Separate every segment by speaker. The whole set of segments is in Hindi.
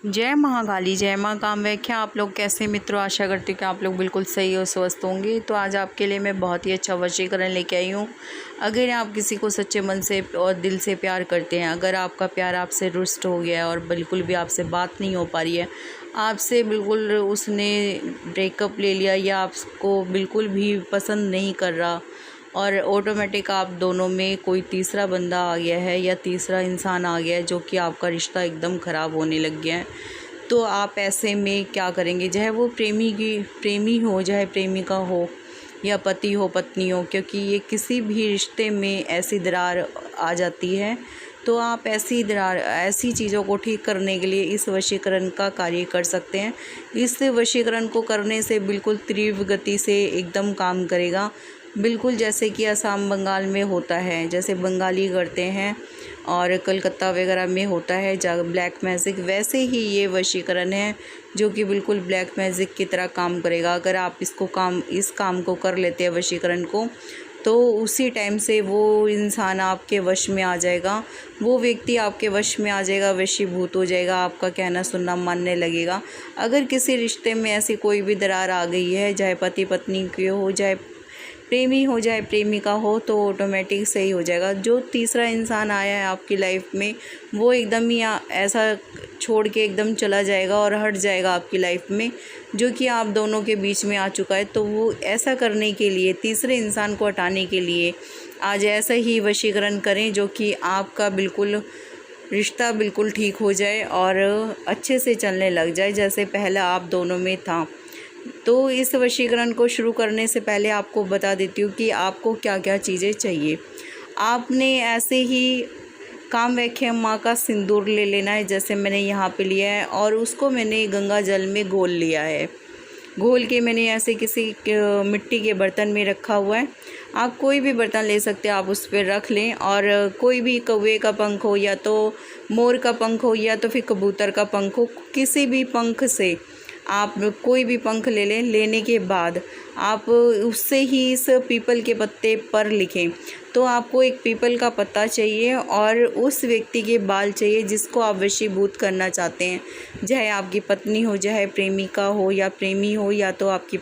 Speaker 1: जय महाकाली, जय माँ कामव्याख्या। आप लोग कैसे मित्रों, आशा करती हूँ कि आप लोग बिल्कुल सही और स्वस्थ होंगे। तो आज आपके लिए मैं बहुत ही अच्छा वशीकरण लेके आई हूँ। अगर आप किसी को सच्चे मन से और दिल से प्यार करते हैं, अगर आपका प्यार आपसे रुष्ट हो गया है और बिल्कुल भी आपसे बात नहीं हो पा रही है, आपसे बिल्कुल उसने ब्रेकअप ले लिया या आपको बिल्कुल भी पसंद नहीं कर रहा और ऑटोमेटिक आप दोनों में कोई तीसरा बंदा आ गया है या तीसरा इंसान आ गया है जो कि आपका रिश्ता एकदम ख़राब होने लग गया है, तो आप ऐसे में क्या करेंगे? चाहे वो प्रेमी हो, चाहे प्रेमिका हो या पति हो पत्नी हो, क्योंकि ये किसी भी रिश्ते में ऐसी दरार आ जाती है। तो आप ऐसी चीज़ों को ठीक करने के लिए इस वशीकरण का कार्य कर सकते हैं। इस वशीकरण को करने से बिल्कुल तीव्र गति से एकदम काम करेगा, बिल्कुल जैसे कि असम बंगाल में होता है, जैसे बंगाली करते हैं और कलकत्ता वगैरह में होता है ब्लैक मैजिक, वैसे ही ये वशीकरण है जो कि बिल्कुल ब्लैक मैजिक की तरह काम करेगा। अगर आप इस काम को कर लेते हैं वशीकरण को, तो उसी टाइम से वो इंसान आपके वश में आ जाएगा, वो व्यक्ति आपके वश में आ जाएगा, वशीभूत हो जाएगा, आपका कहना सुनना मानने लगेगा। अगर किसी रिश्ते में ऐसी कोई भी दरार आ गई है, चाहे पति पत्नी की हो, चाहे प्रेमी हो, चाहे प्रेमिका हो, तो ऑटोमेटिक सही हो जाएगा। जो तीसरा इंसान आया है आपकी लाइफ में, वो एकदम ही ऐसा छोड़ के एकदम चला जाएगा और हट जाएगा आपकी लाइफ में, जो कि आप दोनों के बीच में आ चुका है। तो वो ऐसा करने के लिए, तीसरे इंसान को हटाने के लिए आज ऐसा ही वशीकरण करें जो कि आपका बिल्कुल रिश्ता बिल्कुल ठीक हो जाए और अच्छे से चलने लग जाए जैसे पहले आप दोनों में था। तो इस वशीकरण को शुरू करने से पहले आपको बता देती हूँ कि आपको क्या क्या चीज़ें चाहिए। आपने ऐसे ही कामव्याख्या माँ का सिंदूर ले लेना है, जैसे मैंने यहाँ पे लिया है, और उसको मैंने गंगा जल में घोल लिया है। घोल के मैंने ऐसे किसी मिट्टी के बर्तन में रखा हुआ है। आप कोई भी बर्तन ले सकते हैं, आप उस पर रख लें, और कोई भी कौवे का पंख हो, या तो मोर का पंख हो, या तो फिर कबूतर का पंख हो, किसी भी पंख से आप कोई भी पंख ले लें। लेने के बाद आप उससे ही इस पीपल के पत्ते पर लिखें। तो आपको एक पीपल का पत्ता चाहिए और उस व्यक्ति के बाल चाहिए जिसको आप वशीभूत करना चाहते हैं, चाहे आपकी पत्नी हो, चाहे प्रेमिका हो या प्रेमी हो, या तो आपकी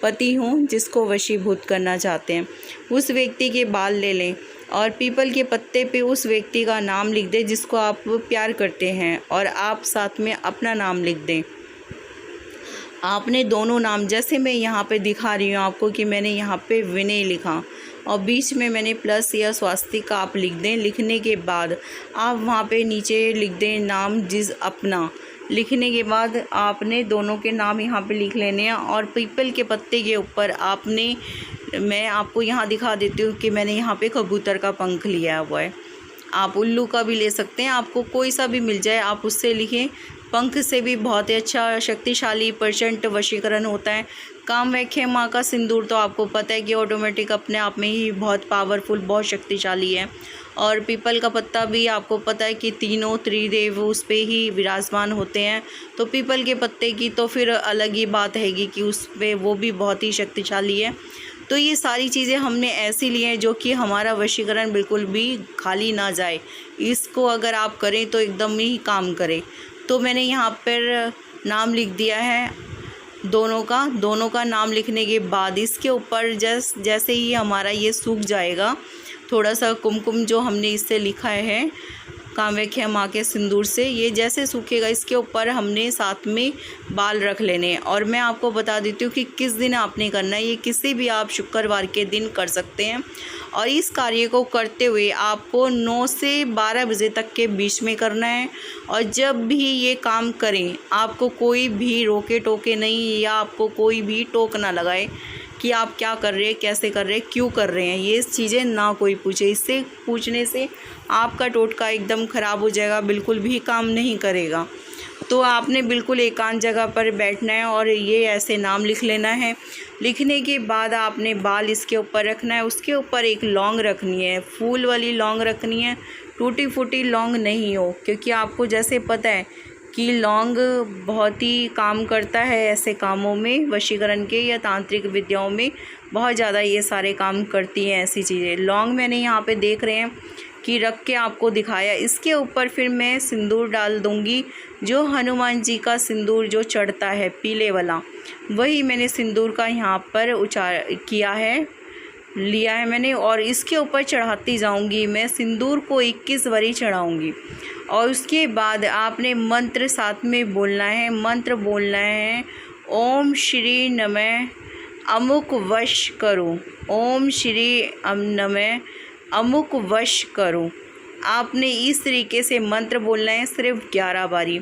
Speaker 1: पति हो जिसको वशीभूत करना चाहते हैं। उस व्यक्ति के बाल ले लें और पीपल के पत्ते पे उस व्यक्ति का नाम लिख दें जिसको आप प्यार करते हैं, और आप साथ में अपना नाम लिख दें। आपने दोनों नाम, जैसे मैं यहाँ पे दिखा रही हूँ आपको कि मैंने यहाँ पे विनय लिखा और बीच में मैंने प्लस या स्वास्तिक आप लिख दें। लिखने के बाद आप वहाँ पे नीचे लिख दें नाम जिस अपना। लिखने के बाद आपने दोनों के नाम यहाँ पे लिख लेने हैं, और पीपल के पत्ते के ऊपर आपने, मैं आपको यहाँ दिखा देती हूँ कि मैंने यहाँ पे कबूतर का पंख लिया हुआ है। आप उल्लू का भी ले सकते हैं, आपको कोई सा भी मिल जाए आप उससे लिखें। पंख से भी बहुत ही अच्छा शक्तिशाली % वशीकरण होता है। कामव्याख्या माँ का सिंदूर तो आपको पता है कि ऑटोमेटिक अपने आप में ही बहुत पावरफुल, बहुत शक्तिशाली है। और पीपल का पत्ता भी आपको पता है कि तीनों त्रिदेव उस पर ही विराजमान होते हैं। तो पीपल के पत्ते की तो फिर अलग ही बात हैगी कि उस पर वो भी बहुत ही शक्तिशाली है। तो ये सारी चीज़ें हमने ऐसी ली हैं जो कि हमारा वशीकरण बिल्कुल भी खाली ना जाए। इसको अगर आप करें तो एकदम ही काम करे। तो मैंने यहाँ पर नाम लिख दिया है दोनों का नाम लिखने के बाद इसके ऊपर जैसे ही हमारा ये सूख जाएगा, थोड़ा सा कुमकुम जो हमने इससे लिखा है कामव्याख्या माँ के सिंदूर से, ये जैसे सूखेगा इसके ऊपर हमने साथ में बाल रख लेने हैं। और मैं आपको बता देती हूँ कि किस दिन आपने करना है। ये किसी भी आप शुक्रवार के दिन कर सकते हैं, और इस कार्य को करते हुए आपको 9 से 12 बजे तक के बीच में करना है। और जब भी ये काम करें आपको कोई भी रोके टोके नहीं, या आपको कोई भी टोक ना लगाए कि आप क्या कर रहे हैं, कैसे कर रहे हैं, क्यों कर रहे हैं, ये चीज़ें ना कोई पूछे। इससे पूछने से आपका टोटका एकदम ख़राब हो जाएगा, बिल्कुल भी काम नहीं करेगा। तो आपने बिल्कुल एकांत जगह पर बैठना है और ये ऐसे नाम लिख लेना है। लिखने के बाद आपने बाल इसके ऊपर रखना है, उसके ऊपर एक लौंग रखनी है, फूल वाली लौंग रखनी है, टूटी फूटी लौंग नहीं हो, क्योंकि आपको जैसे पता है कि लौंग बहुत ही काम करता है ऐसे कामों में, वशीकरण के या तांत्रिक विद्याओं में बहुत ज़्यादा ये सारे काम करती हैं ऐसी चीज़ें। लौंग मैंने यहाँ पे देख रहे हैं की रख के आपको दिखाया। इसके ऊपर फिर मैं सिंदूर डाल दूँगी, जो हनुमान जी का सिंदूर जो चढ़ता है पीले वाला, वही मैंने सिंदूर का यहाँ पर किया है, लिया है मैंने। और इसके ऊपर चढ़ाती जाऊंगी मैं सिंदूर को 21 बारी चढ़ाऊंगी। और उसके बाद आपने मंत्र साथ में बोलना है। मंत्र बोलना है ओम श्री नमः अमुक वश करो, ओम श्री नमः अमुक वश करो। आपने इस तरीके से मंत्र बोलना है सिर्फ 11 बारी।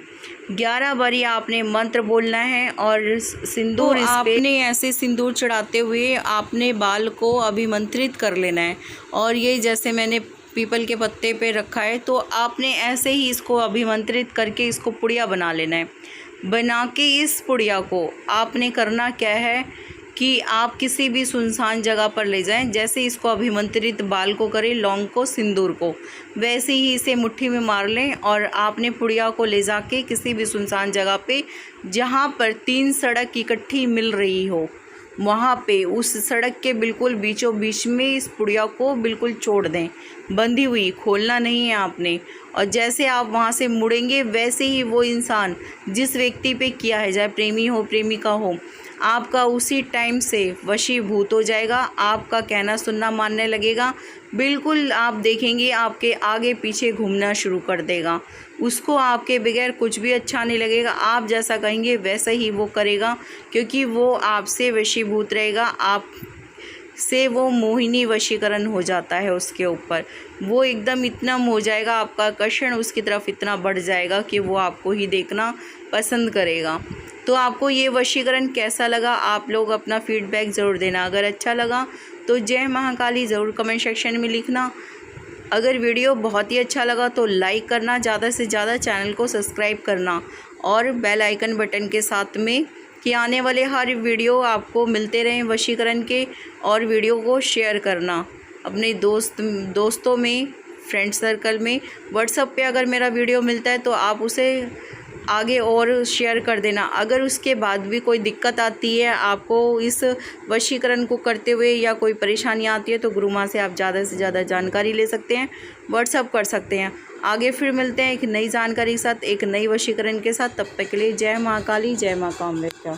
Speaker 1: 11 बारी आपने मंत्र बोलना है। और सिंदूर आपने ऐसे सिंदूर चढ़ाते हुए आपने बाल को अभिमंत्रित कर लेना है। और ये जैसे मैंने पीपल के पत्ते पे रखा है, तो आपने ऐसे ही इसको अभिमंत्रित करके इसको पुड़िया बना लेना है। बना के इस पुड़िया को आपने करना क्या है कि आप किसी भी सुनसान जगह पर ले जाएं। जैसे इसको अभिमंत्रित बाल को करें, लौंग को, सिंदूर को, वैसे ही इसे मुट्ठी में मार लें। और आपने पुड़िया को ले जाके किसी भी सुनसान जगह पे, जहाँ पर 3 सड़क इकट्ठी मिल रही हो, वहाँ पे उस सड़क के बिल्कुल बीचों बीच में इस पुड़िया को बिल्कुल छोड़ दें, बंधी हुई, खोलना नहीं है आपने। और जैसे आप वहाँ से मुड़ेंगे, वैसे ही वो इंसान जिस व्यक्ति पे किया है, चाहे प्रेमी हो प्रेमिका हो, आपका उसी टाइम से वशीभूत हो जाएगा। आपका कहना सुनना मानने लगेगा। बिल्कुल आप देखेंगे आपके आगे पीछे घूमना शुरू कर देगा। उसको आपके बगैर कुछ भी अच्छा नहीं लगेगा। आप जैसा कहेंगे वैसा ही वो करेगा, क्योंकि वो आपसे वशीभूत रहेगा। आप से वो मोहिनी वशीकरण हो जाता है उसके ऊपर। वो एकदम इतना हो जाएगा, आपका आकर्षण उसकी तरफ इतना बढ़ जाएगा कि वो आपको ही देखना पसंद करेगा। तो आपको ये वशीकरण कैसा लगा, आप लोग अपना फीडबैक ज़रूर देना। अगर अच्छा लगा तो जय महाकाली ज़रूर कमेंट सेक्शन में लिखना। अगर वीडियो बहुत ही अच्छा लगा तो लाइक करना, ज़्यादा से ज़्यादा चैनल को सब्सक्राइब करना और बेल आइकन बटन के साथ में, कि आने वाले हर वीडियो आपको मिलते रहें वशीकरण के। और वीडियो को शेयर करना अपने दोस्तों में, फ्रेंड सर्कल में। व्हाट्सएप पे अगर मेरा वीडियो मिलता है तो आप उसे आगे और शेयर कर देना। अगर उसके बाद भी कोई दिक्कत आती है आपको इस वशीकरण को करते हुए, या कोई परेशानी आती है, तो गुरु माँ से आप ज़्यादा से ज़्यादा जानकारी ले सकते हैं, व्हाट्सअप कर सकते हैं। आगे फिर मिलते हैं एक नई जानकारी के साथ, एक नई वशीकरण के साथ। तब तक के लिए जय महाकाली, जय माँ कामवेख्या।